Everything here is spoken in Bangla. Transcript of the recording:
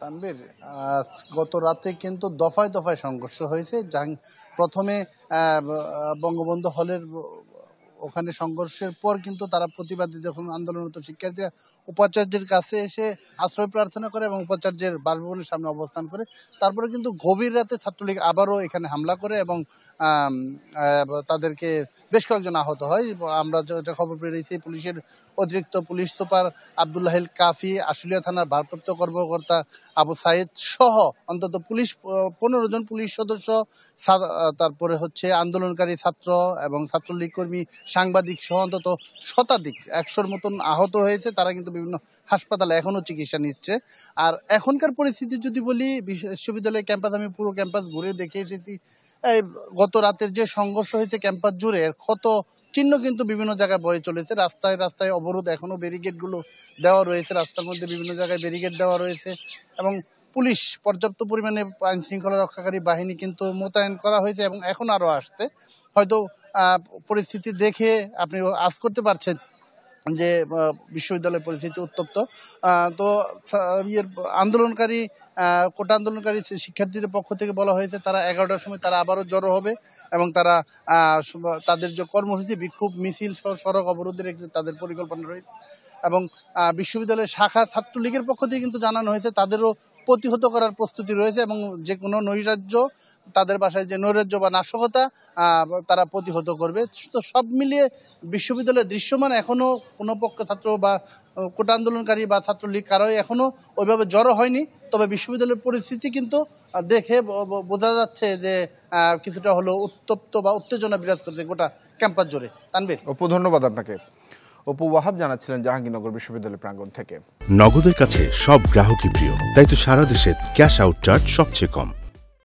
তানভীর, গত রাতে কিন্তু দফায় দফায় সংঘর্ষ হয়েছে। প্রথমে বঙ্গবন্ধু হলের ওখানে সংঘর্ষের পর কিন্তু তারা প্রতিবাদী যখন আন্দোলনরত শিক্ষার্থীরা উপাচার্যের কাছে এসে আশ্রয় প্রার্থনা করে এবং উপাচার্যের বাসভবনের সামনে অবস্থান করে। তারপরে কিন্তু গভীর রাতে ছাত্রলীগ আবারও এখানে হামলা করে এবং তাদেরকে বেশ কয়েকজন আহত হয়। আমরা যেটা খবর পেয়েছি, পুলিশের অতিরিক্ত পুলিশ সুপার আবদুল্লাহিল কাফি, আশুলিয়া থানার ভারপ্রাপ্ত কর্মকর্তা আবু সাইদ সহ অন্তত 15 জন পুলিশ সদস্য, তারপরে হচ্ছে আন্দোলনকারী ছাত্র এবং ছাত্রলীগ কর্মী, সাংবাদিক সহ অন্তত শতাধিক 100-র মতন আহত হয়েছে। তারা কিন্তু বিভিন্ন হাসপাতালে এখনো চিকিৎসা নিচ্ছে। আর এখনকার পরিস্থিতি যদি বলি, বিশ্ববিদ্যালয় ক্যাম্পাস, আমি পুরো ক্যাম্পাস ঘুরে দেখে এসেছি। গত রাতের যে সংঘর্ষ হয়েছে ক্যাম্পাস জুড়ে, ক্ষত চিহ্ন কিন্তু বিভিন্ন জায়গায় বয়ে চলেছে। রাস্তায় রাস্তায় অবরোধ, এখনো ব্যারিকেডগুলো দেওয়া রয়েছে, রাস্তার মধ্যে বিভিন্ন জায়গায় ব্যারিকেড দেওয়া রয়েছে এবং পুলিশ পর্যাপ্ত পরিমাণে আইন শৃঙ্খলা রক্ষাকারী বাহিনী কিন্তু মোতায়েন করা হয়েছে এবং এখন আরো আসছে। হয়তো পরিস্থিতি দেখে আপনি আজ করতে পারছেন যে বিশ্ববিদ্যালয়ের পরিস্থিতি উত্তপ্ত। তো আন্দোলনকারী কোটা আন্দোলনকারী শিক্ষার্থীদের পক্ষ থেকে বলা হয়েছে তারা 11টার সময় তারা আবারও জড়ো হবে এবং তারা তাদের যে কর্মসূচি, বিক্ষোভ মিছিল সহ সড়ক অবরোধের তাদের পরিকল্পনা রয়েছে। এবং বিশ্ববিদ্যালয়ের শাখা ছাত্রলীগের পক্ষ থেকে কিন্তু জানানো হয়েছে তাদেরও প্রতিহত করার প্রস্তুতি রয়েছে এবং যে কোনো নৈরাজ্য, তাদের বাসায় যে নৈরাজ্য বা নাশকতা, তারা প্রতিহত করবে। তো সব মিলিয়ে বিশ্ববিদ্যালয়ের দৃশ্যমান এখনো কোনো পক্ষ ছাত্র বা কোটা আন্দোলনকারী বা ছাত্রলীগ কারোই এখনো ওইভাবে জড়ো হয়নি। তবে বিশ্ববিদ্যালয়ের পরিস্থিতি কিন্তু দেখে বোঝা যাচ্ছে যে কিছুটা হলো উত্তপ্ত বা উত্তেজনা বিরাজ করছে গোটা ক্যাম্পাস জুড়ে। তানভীর, অপু, ধন্যবাদ আপনাকে। অপু ওয়াহাব জানাচ্ছিলেন জাহাঙ্গীরনগর বিশ্ববিদ্যালয় প্রাঙ্গণ থেকে। নগদের কাছে সব গ্রাহকই প্রিয়, তাই তো সারা দেশে ক্যাশ আউট চার্জ সবচেয়ে কম।